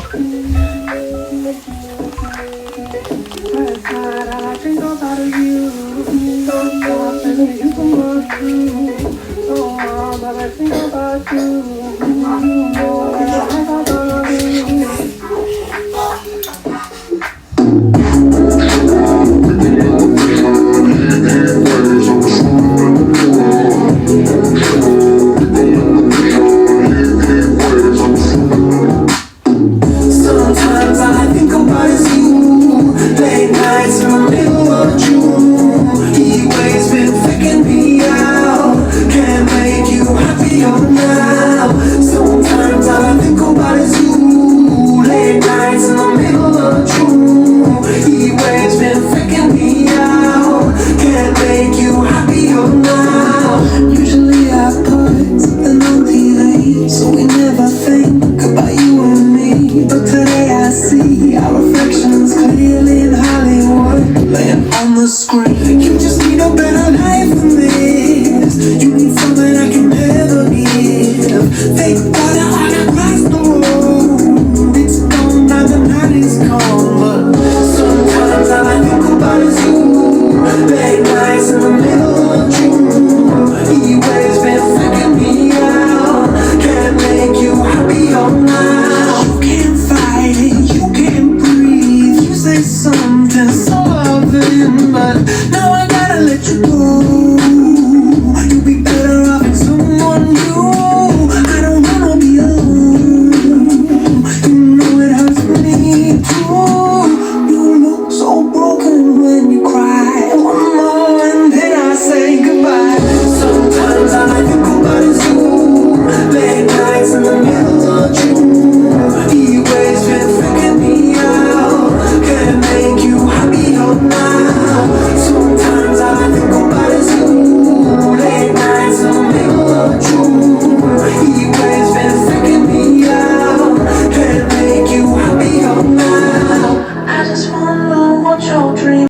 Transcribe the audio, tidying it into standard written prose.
Last night all I think about is you. Don't stop and you can go through. So hard, but I think about you. You know that I think about you. Sometimes I think about you. Late nights in the middle of June. He waves been faking me out. Can't make you happier now. Sometimes all I think about is you. Late nights in the middle of June. He waves been faking me out. Can't make you happier now. Usually I put something on the age, so we never think about you and me. But today I see our reflections clearly in Hollywood, laying on the screen. You